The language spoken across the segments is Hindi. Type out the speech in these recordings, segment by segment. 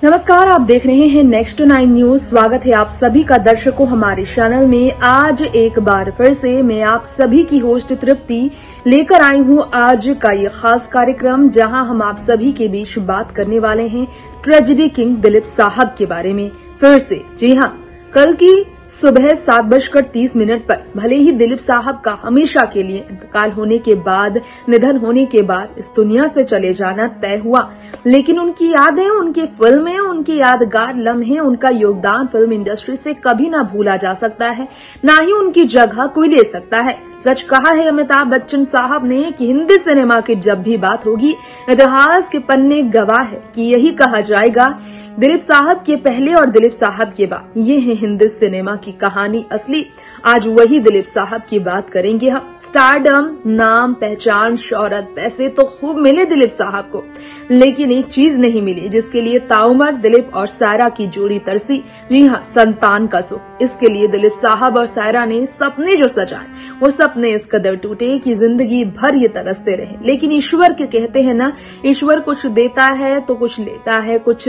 नमस्कार, आप देख रहे हैं नेक्स्ट 9 न्यूज। स्वागत है आप सभी का दर्शकों हमारे चैनल में। आज एक बार फिर से मैं आप सभी की होस्ट तृप्ति लेकर आई हूं आज का ये खास कार्यक्रम, जहां हम आप सभी के बीच बात करने वाले हैं ट्रेजेडी किंग दिलीप साहब के बारे में। फिर से जी हां, कल की सुबह 7:30 पर भले ही दिलीप साहब का हमेशा के लिए इंतकाल होने के बाद, निधन होने के बाद इस दुनिया से चले जाना तय हुआ, लेकिन उनकी यादें, उनकी फिल्में, उनके यादगार लम्हे, उनका योगदान फिल्म इंडस्ट्री से कभी ना भूला जा सकता है, ना ही उनकी जगह कोई ले सकता है। सच कहा है अमिताभ बच्चन साहब ने कि हिंदी सिनेमा की जब भी बात होगी, इतिहास के पन्ने गवाह है कि यही कहा जाएगा, दिलीप साहब के पहले और दिलीप साहब के बाद। ये है हिंदी सिनेमा की कहानी असली। आज वही दिलीप साहब की बात करेंगे हम। स्टारडम, नाम, पहचान, शोहरत, पैसे तो खूब मिले दिलीप साहब को, लेकिन एक चीज नहीं मिली जिसके लिए ताउमर दिलीप और सायरा की जोड़ी तरसी। जी हाँ, संतान का सुख। इसके लिए दिलीप साहब और सायरा ने सपने जो सजाए, वो सपने इस कदर टूटे कि जिंदगी भर ये तरसते रहे। लेकिन ईश्वर के कहते हैं ना, ईश्वर कुछ देता है तो कुछ लेता है, कुछ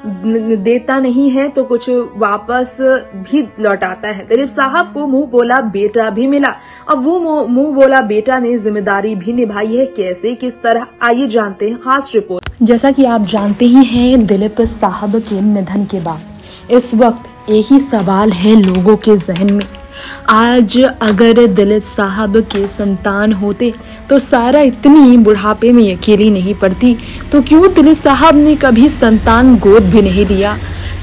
देता नहीं है तो कुछ वापस भी लौटाता है। दिलीप साहब को मुंह बोला बेटा भी मिला। अब वो मुंह बोला बेटा ने जिम्मेदारी भी निभाई है। कैसे, किस तरह, आइए जानते हैं खास रिपोर्ट। जैसा कि आप जानते ही हैं, दिलीप साहब के निधन के बाद इस वक्त एक ही सवाल है लोगों के जहन में। आज अगर दिलीप साहब के संतान होते तो सायरा इतनी बुढ़ापे में अकेली नहीं पड़ती। तो क्यों दिलीप साहब ने कभी संतान गोद भी नहीं लिया?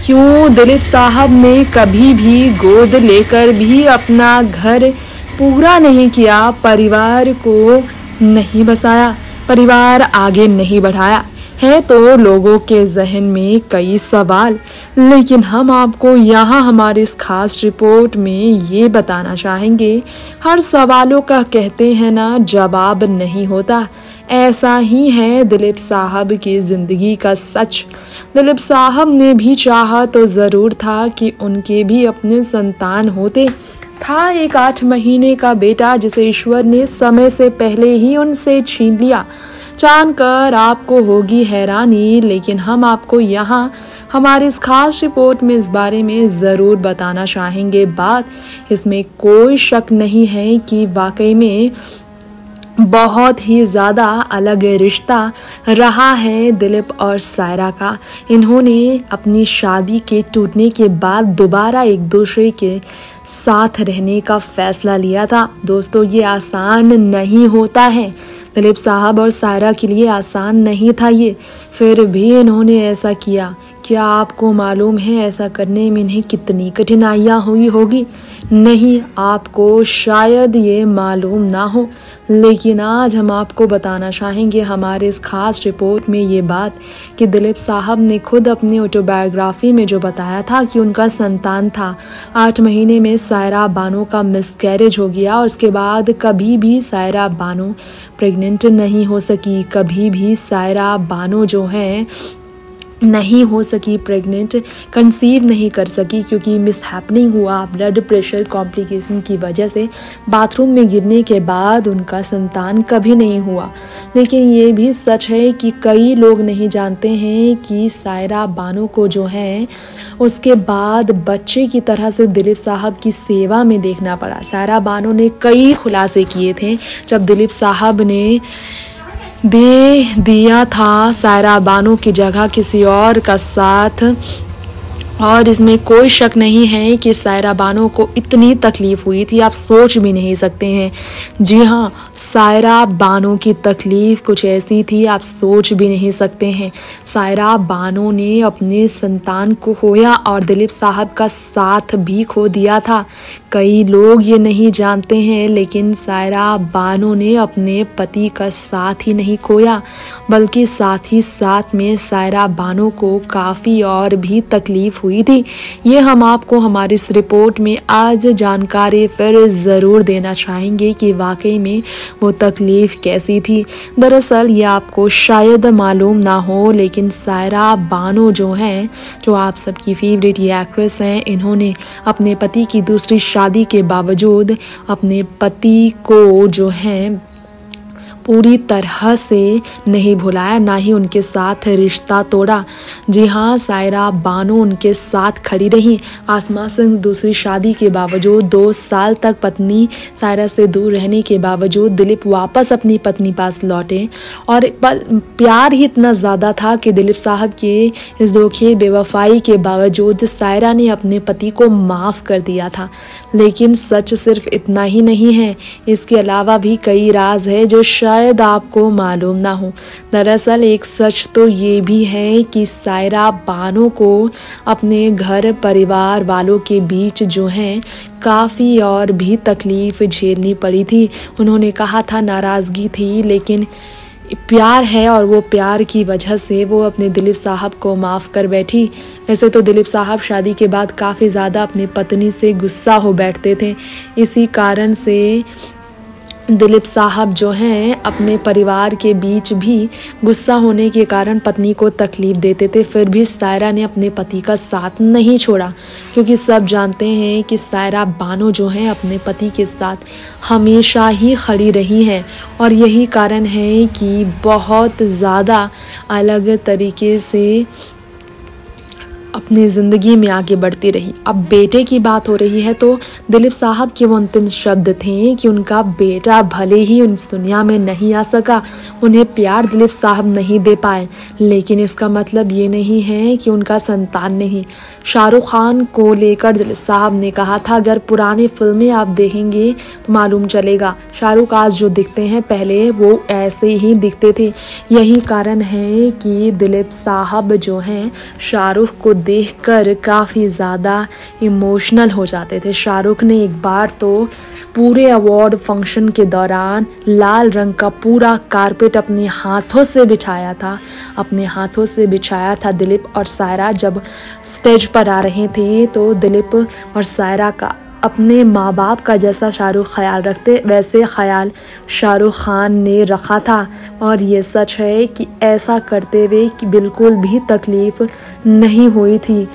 क्यों दिलीप साहब ने कभी भी गोद लेकर भी अपना घर पूरा नहीं किया, परिवार को नहीं बसाया, परिवार आगे नहीं बढ़ाया? है तो लोगों के जहन में कई सवाल, लेकिन हम आपको यहाँ हमारे इस खास रिपोर्ट में ये बताना चाहेंगे, हर सवालों का कहते हैं ना जवाब नहीं होता। ऐसा ही है दिलीप साहब की जिंदगी का सच। दिलीप साहब ने भी चाहा तो जरूर था कि उनके भी अपने संतान होते। था एक 8 महीने का बेटा जिसे ईश्वर ने समय से पहले ही उनसे छीन लिया। जानकर आपको होगी हैरानी, लेकिन हम आपको यहाँ हमारी इस खास रिपोर्ट में इस बारे में ज़रूर बताना चाहेंगे बात। इसमें कोई शक नहीं है कि वाकई में बहुत ही ज़्यादा अलग रिश्ता रहा है दिलीप और सायरा का। इन्होंने अपनी शादी के टूटने के बाद दोबारा एक दूसरे के साथ रहने का फैसला लिया था। दोस्तों, ये आसान नहीं होता है। दिलीप साहब और सायरा के लिए आसान नहीं था ये, फिर भी इन्होंने ऐसा किया। क्या आपको मालूम है ऐसा करने में इन्हें कितनी कठिनाइयाँ हुई होगी? नहीं, आपको शायद ये मालूम ना हो, लेकिन आज हम आपको बताना चाहेंगे हमारे इस खास रिपोर्ट में ये बात कि दिलीप साहब ने खुद अपनी ऑटोबायोग्राफी में जो बताया था कि उनका संतान था। 8 महीने में सायरा बानो का मिसकैरेज हो गया और उसके बाद कभी भी सायरा बानो प्रेग्नेंट नहीं हो सकी। कभी भी सायरा बानो जो है नहीं हो सकी प्रेग्नेंट, कंसीव नहीं कर सकी, क्योंकि मिसहैपनिंग हुआ ब्लड प्रेशर कॉम्प्लिकेशन की वजह से। बाथरूम में गिरने के बाद उनका संतान कभी नहीं हुआ। लेकिन ये भी सच है कि कई लोग नहीं जानते हैं कि सायरा बानो को जो है उसके बाद बच्चे की तरह से दिलीप साहब की सेवा में देखना पड़ा। सायरा बानो ने कई खुलासे किए थे जब दिलीप साहब ने दे दिया था सायरा बानो की जगह किसी और का साथ, और इसमें कोई शक नहीं है कि सायरा बानो को इतनी तकलीफ हुई थी, आप सोच भी नहीं सकते हैं। जी हाँ, सायरा बानो की तकलीफ कुछ ऐसी थी आप सोच भी नहीं सकते हैं। सायरा बानो ने अपने संतान को खोया और दिलीप साहब का साथ भी खो दिया था। कई लोग ये नहीं जानते हैं, लेकिन सायरा बानो ने अपने पति का साथ ही नहीं खोया, बल्कि साथ ही साथ में सायरा बानो को काफ़ी और भी तकलीफ हुई थी। ये हम आपको हमारी इस रिपोर्ट में आज जानकारी फिर ज़रूर देना चाहेंगे कि वाकई में वो तकलीफ कैसी थी। दरअसल ये आपको शायद मालूम ना हो, लेकिन सायरा बानो जो हैं, जो आप सबकी फेवरेट ये एक्ट्रेस हैं, इन्होंने अपने पति की दूसरी शादी के बावजूद अपने पति को जो है पूरी तरह से नहीं भुलाया, ना ही उनके साथ रिश्ता तोड़ा। जी हाँ, सायरा बानो उनके साथ खड़ी रही। आसमा सिंह दूसरी शादी के बावजूद 2 साल तक पत्नी सायरा से दूर रहने के बावजूद दिलीप वापस अपनी पत्नी पास लौटे और प्यार ही इतना ज़्यादा था कि दिलीप साहब के इस धोखे बेवफाई के बावजूद सायरा ने अपने पति को माफ़ कर दिया था। लेकिन सच सिर्फ इतना ही नहीं है, इसके अलावा भी कई राज है जो शायद आपको मालूम ना हो। दरअसल एक सच तो ये भी है कि सायरा बानो को अपने घर परिवार वालों के बीच जो है काफ़ी और भी तकलीफ झेलनी पड़ी थी। उन्होंने कहा था नाराज़गी थी, लेकिन प्यार है और वो प्यार की वजह से वो अपने दिलीप साहब को माफ़ कर बैठी। वैसे तो दिलीप साहब शादी के बाद काफ़ी ज़्यादा अपनी पत्नी से गुस्सा हो बैठते थे। इसी कारण से दिलीप साहब जो हैं अपने परिवार के बीच भी गुस्सा होने के कारण पत्नी को तकलीफ देते थे। फिर भी सायरा ने अपने पति का साथ नहीं छोड़ा, क्योंकि सब जानते हैं कि सायरा बानो जो हैं अपने पति के साथ हमेशा ही खड़ी रही हैं और यही कारण है कि बहुत ज़्यादा अलग तरीके से अपनी ज़िंदगी में आगे बढ़ती रही। अब बेटे की बात हो रही है तो दिलीप साहब के वो अंतिम शब्द थे कि उनका बेटा भले ही इस दुनिया में नहीं आ सका, उन्हें प्यार दिलीप साहब नहीं दे पाए, लेकिन इसका मतलब ये नहीं है कि उनका संतान नहीं। शाहरुख खान को लेकर दिलीप साहब ने कहा था, अगर पुरानी फिल्में आप देखेंगे तो मालूम चलेगा शाहरुख आज जो दिखते हैं पहले वो ऐसे ही दिखते थे। यही कारण है कि दिलीप साहब जो हैं शाहरुख को देखकर काफ़ी ज़्यादा इमोशनल हो जाते थे। शाहरुख ने एक बार तो पूरे अवार्ड फंक्शन के दौरान लाल रंग का पूरा कारपेट अपने हाथों से बिछाया था। दिलीप और सायरा जब स्टेज पर आ रहे थे तो दिलीप और सायरा का अपने माँ बाप का जैसा शाहरुख ख्याल रखते वैसे ख्याल शाहरुख खान ने रखा था। और ये सच है कि ऐसा करते हुए कि बिल्कुल भी तकलीफ़ नहीं हुई थी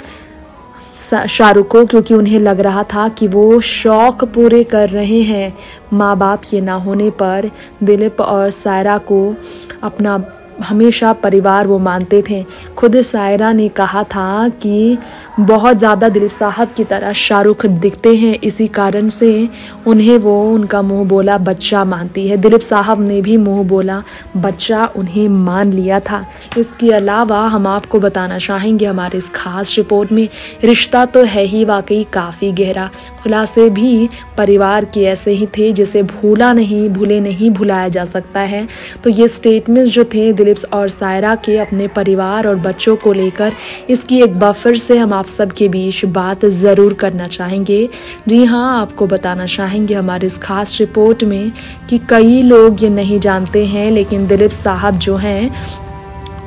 शाहरुख को, क्योंकि उन्हें लग रहा था कि वो शौक़ पूरे कर रहे हैं। माँ बाप के ना होने पर दिलीप और सायरा को अपना हमेशा परिवार वो मानते थे। खुद सायरा ने कहा था कि बहुत ज़्यादा दिलीप साहब की तरह शाहरुख दिखते हैं, इसी कारण से उन्हें वो उनका मुंह बोला बच्चा मानती है। दिलीप साहब ने भी मुंह बोला बच्चा उन्हें मान लिया था। इसके अलावा हम आपको बताना चाहेंगे हमारे इस खास रिपोर्ट में रिश्ता तो है ही वाकई काफ़ी गहरा। खुलासे भी परिवार के ऐसे ही थे जिसे भूले नहीं भुलाया जा सकता है। तो ये स्टेटमेंट्स जो थे दिलीप और सायरा के अपने परिवार और बच्चों को लेकर, इसकी एक बार फिर से हम आप सब के बीच बात ज़रूर करना चाहेंगे। जी हाँ, आपको बताना चाहेंगे हमारे इस खास रिपोर्ट में कि कई लोग ये नहीं जानते हैं, लेकिन दिलीप साहब जो हैं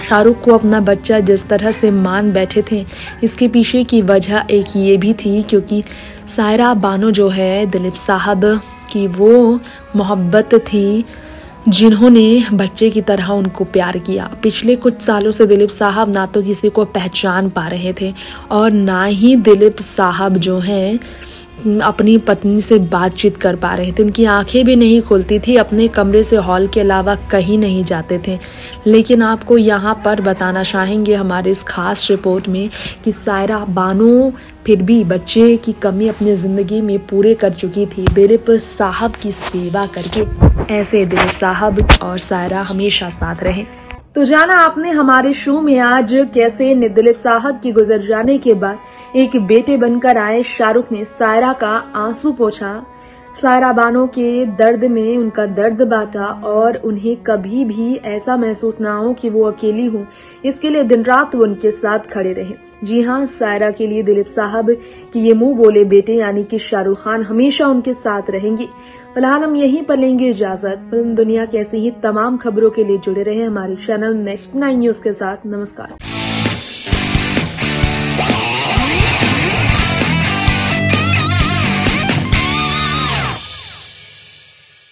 शाहरुख को अपना बच्चा जिस तरह से मान बैठे थे, इसके पीछे की वजह एक ये भी थी क्योंकि सायरा बानो जो है दिलीप साहब की वो मोहब्बत थी जिन्होंने बच्चे की तरह उनको प्यार किया। पिछले कुछ सालों से दिलीप साहब ना तो किसी को पहचान पा रहे थे और ना ही दिलीप साहब जो हैं अपनी पत्नी से बातचीत कर पा रहे थे। उनकी आंखें भी नहीं खुलती थी, अपने कमरे से हॉल के अलावा कहीं नहीं जाते थे। लेकिन आपको यहाँ पर बताना चाहेंगे हमारे इस खास रिपोर्ट में कि सायरा बानो फिर भी बच्चे की कमी अपनी ज़िंदगी में पूरे कर चुकी थी दिलीप साहब की सेवा करके। ऐसे दिलीप साहब और सायरा हमेशा साथ रहे। तो जाना आपने हमारे शो में आज कैसे दिलीप साहब की गुजर जाने के बाद एक बेटे बनकर आए शाहरुख ने सायरा का आंसू पोंछा, सायरा बानो के दर्द में उनका दर्द बांटा और उन्हें कभी भी ऐसा महसूस ना हो कि वो अकेली हो, इसके लिए दिन रात वो उनके साथ खड़े रहे। जी हाँ, सायरा के लिए दिलीप साहब की ये मुंह बोले बेटे यानी कि शाहरुख खान हमेशा उनके साथ रहेंगे। फिलहाल हम यहीं पर लेंगे इजाजत। फिल्म दुनिया की ऐसी ही तमाम खबरों के लिए जुड़े रहे हमारे चैनल नेक्स्ट 9 न्यूज के साथ। नमस्कार।